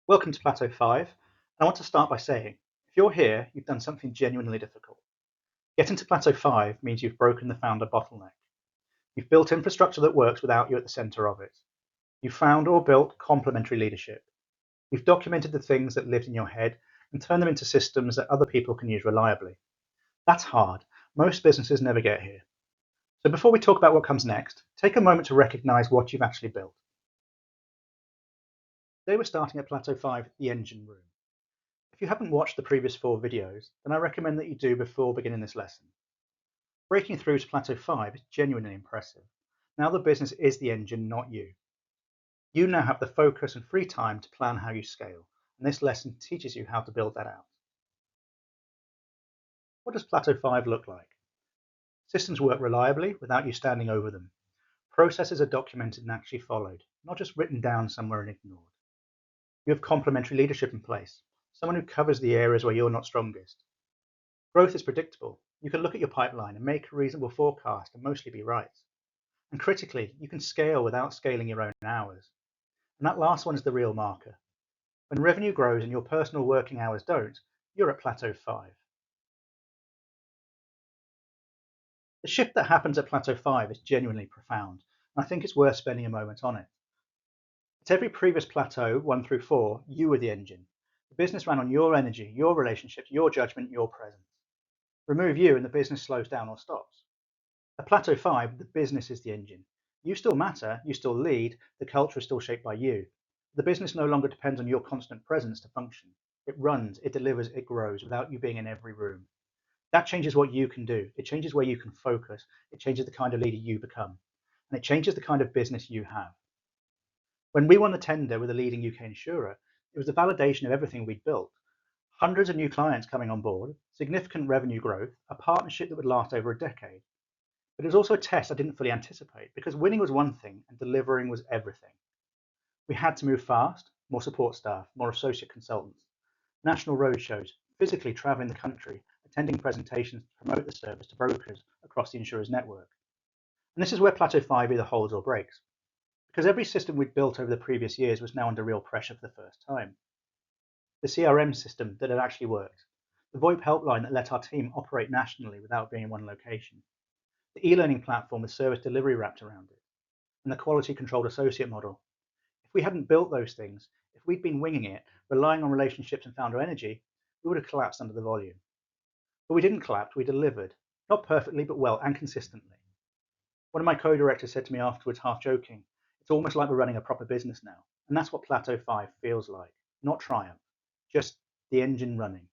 Welcome to Plateau 5. I want to start by saying, if you're here, you've done something genuinely difficult. Getting to Plateau 5 means you've broken the founder bottleneck. You've built infrastructure that works without you at the center of it. You've found or built complementary leadership. You've documented the things that lived in your head and turned them into systems that other people can use reliably. That's hard. Most businesses never get here. So before we talk about what comes next, take a moment to recognize what you've actually built. Today we're starting at Plateau 5, the engine room. If you haven't watched the previous 4 videos, then I recommend that you do before beginning this lesson. Breaking through to Plateau 5 is genuinely impressive. Now the business is the engine, not you. You now have the focus and free time to plan how you scale, and this lesson teaches you how to build that out. What does Plateau 5 look like? Systems work reliably without you standing over them. Processes are documented and actually followed, not just written down somewhere and ignored. You have complementary leadership in place, someone who covers the areas where you're not strongest. Growth is predictable. You can look at your pipeline and make a reasonable forecast and mostly be right. And critically, you can scale without scaling your own hours. And that last one is the real marker. When revenue grows and your personal working hours don't, you're at Plateau 5. The shift that happens at Plateau 5 is genuinely profound, and I think it's worth spending a moment on it. At every previous plateau, 1 through 4, you were the engine. The business ran on your energy, your relationships, your judgment, your presence. Remove you and the business slows down or stops. At Plateau 5, the business is the engine. You still matter, you still lead, the culture is still shaped by you. The business no longer depends on your constant presence to function. It runs, it delivers, it grows without you being in every room. That changes what you can do. It changes where you can focus. It changes the kind of leader you become. And it changes the kind of business you have. When we won the tender with a leading UK insurer, it was the validation of everything we'd built. Hundreds of new clients coming on board, significant revenue growth, a partnership that would last over a decade. But it was also a test I didn't fully anticipate, because winning was one thing and delivering was everything. We had to move fast, more support staff, more associate consultants, national roadshows, physically traveling the country, attending presentations to promote the service to brokers across the insurer's network. And this is where Plateau 5 either holds or breaks, because every system we'd built over the previous years was now under real pressure for the first time. The CRM system that had actually worked, the VoIP helpline that let our team operate nationally without being in one location, the e-learning platform with service delivery wrapped around it, and the quality-controlled associate model. If we hadn't built those things, if we'd been winging it, relying on relationships and founder energy, we would have collapsed under the volume. But we didn't collapse, we delivered. Not perfectly, but well and consistently. One of my co-directors said to me afterwards, half joking, it's almost like we're running a proper business now. And that's what Plateau 5 feels like. Not triumph, just the engine running.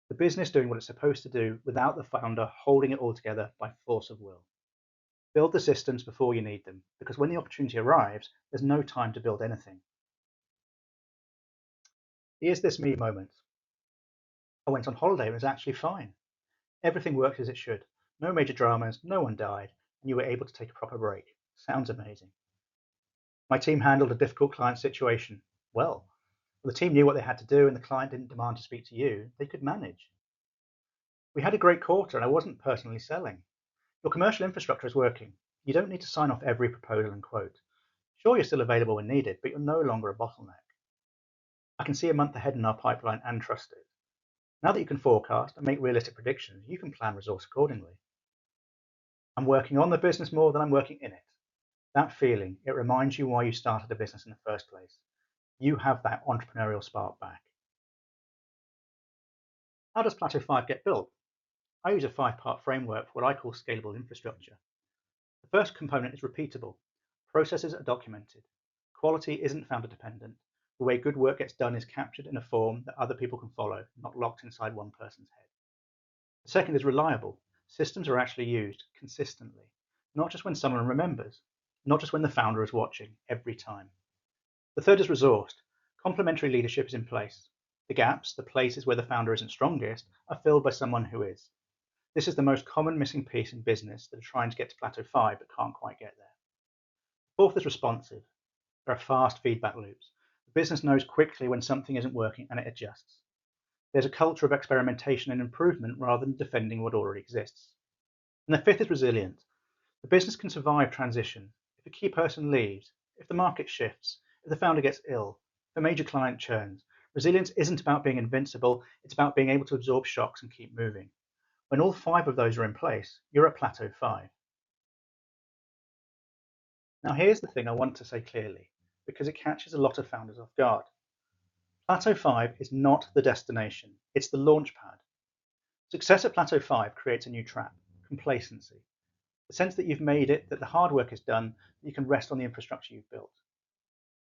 The business doing what it's supposed to do without the founder holding it all together by force of will. Build the systems before you need them, because when the opportunity arrives, there's no time to build anything. Here's this me moment. I went on holiday and it was actually fine. Everything worked as it should. No major dramas, no one died, and you were able to take a proper break. Sounds amazing. My team handled a difficult client situation well. The team knew what they had to do and the client didn't demand to speak to you. They could manage. We had a great quarter and I wasn't personally selling. Your commercial infrastructure is working. You don't need to sign off every proposal and quote. Sure, you're still available when needed, but you're no longer a bottleneck. I can see a month ahead in our pipeline and trust it. Now that you can forecast and make realistic predictions, you can plan resource accordingly. I'm working on the business more than I'm working in it. That feeling, it reminds you why you started a business in the first place. You have that entrepreneurial spark back. How does Plateau 5 get built? I use a 5-part framework for what I call scalable infrastructure. The first component is repeatable. Processes are documented. Quality isn't founder dependent. The way good work gets done is captured in a form that other people can follow, not locked inside one person's head. The second is reliable. Systems are actually used consistently, not just when someone remembers, not just when the founder is watching, every time. The third is resourced. Complementary leadership is in place. The gaps, the places where the founder isn't strongest, are filled by someone who is. This is the most common missing piece in business that are trying to get to Plateau 5 but can't quite get there. Fourth is responsive. There are fast feedback loops. The business knows quickly when something isn't working and it adjusts. There's a culture of experimentation and improvement rather than defending what already exists. And the fifth is resilient. The business can survive transition. If a key person leaves, if the market shifts, if the founder gets ill, For major client churns, resilience isn't about being invincible, it's about being able to absorb shocks and keep moving. When all 5 of those are in place, you're at Plateau 5. Now here's the thing I want to say clearly, because it catches a lot of founders off guard. Plateau 5 is not the destination, it's the launch pad. Success at Plateau 5 creates a new trap: complacency. The sense that you've made it, that the hard work is done, that you can rest on the infrastructure you've built.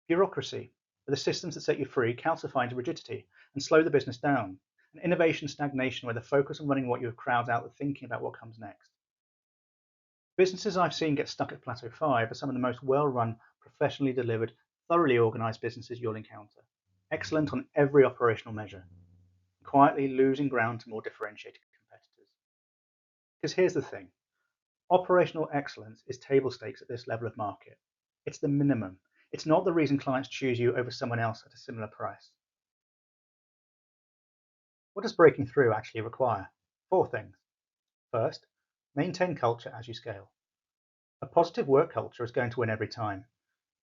Bureaucracy, where the systems that set you free calcify into rigidity and slow the business down. And innovation stagnation, where the focus on running what you have crowds out the thinking about what comes next. Businesses I've seen get stuck at Plateau 5 are some of the most well-run, professionally delivered, thoroughly organized businesses you'll encounter. Excellent on every operational measure, quietly losing ground to more differentiated competitors. Because here's the thing, operational excellence is table stakes at this level of market. It's the minimum. It's not the reason clients choose you over someone else at a similar price. What does breaking through actually require? 4 things. First, maintain culture as you scale. A positive work culture is going to win every time.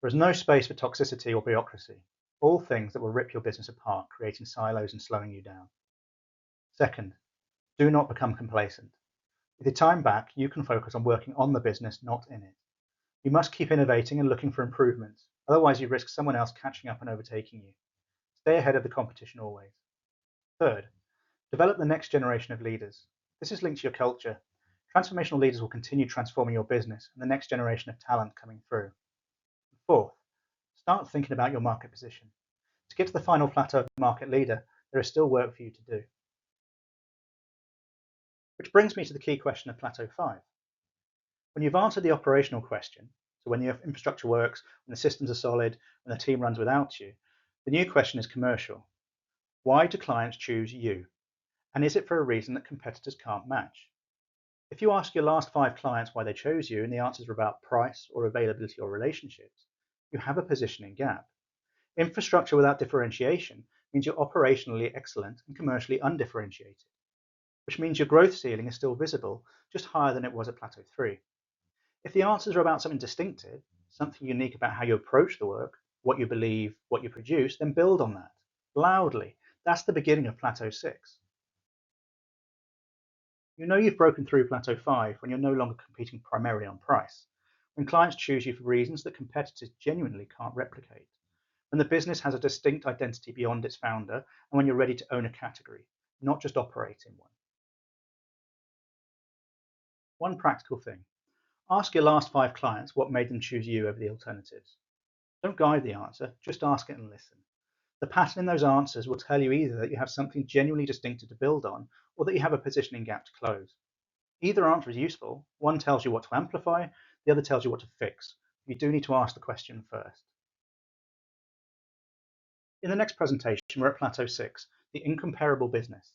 There is no space for toxicity or bureaucracy, all things that will rip your business apart, creating silos and slowing you down. Second, do not become complacent. With your time back, you can focus on working on the business, not in it. You must keep innovating and looking for improvements, otherwise you risk someone else catching up and overtaking you. Stay ahead of the competition always. Third, develop the next generation of leaders. This is linked to your culture. Transformational leaders will continue transforming your business and the next generation of talent coming through. Fourth, start thinking about your market position. To get to the final plateau of market leader, there is still work for you to do. Which brings me to the key question of Plateau 5. When you've answered the operational question, so when your infrastructure works, when the systems are solid, when the team runs without you, the new question is commercial. Why do clients choose you? And is it for a reason that competitors can't match? If you ask your last 5 clients why they chose you and the answers are about price or availability or relationships, you have a positioning gap. Infrastructure without differentiation means you're operationally excellent and commercially undifferentiated, which means your growth ceiling is still visible, just higher than it was at Plateau 3. If the answers are about something distinctive, something unique about how you approach the work, what you believe, what you produce, then build on that, loudly. That's the beginning of Plateau 6. You know you've broken through Plateau 5 when you're no longer competing primarily on price, when clients choose you for reasons that competitors genuinely can't replicate, when the business has a distinct identity beyond its founder, and when you're ready to own a category, not just operate in one. One practical thing. Ask your last 5 clients what made them choose you over the alternatives. Don't guide the answer, just ask it and listen. The pattern in those answers will tell you either that you have something genuinely distinctive to build on, or that you have a positioning gap to close. Either answer is useful. One tells you what to amplify, the other tells you what to fix. You do need to ask the question first. In the next presentation, we're at Plateau 6, the incomparable business.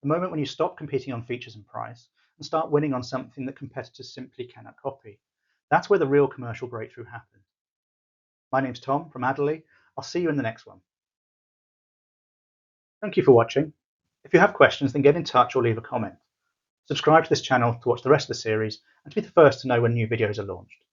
The moment when you stop competing on features and price and start winning on something that competitors simply cannot copy. That's where the real commercial breakthrough happens. My name's Tom from Addoli. I'll see you in the next one. Thank you for watching. If you have questions, then get in touch or leave a comment. Subscribe to this channel to watch the rest of the series and to be the first to know when new videos are launched.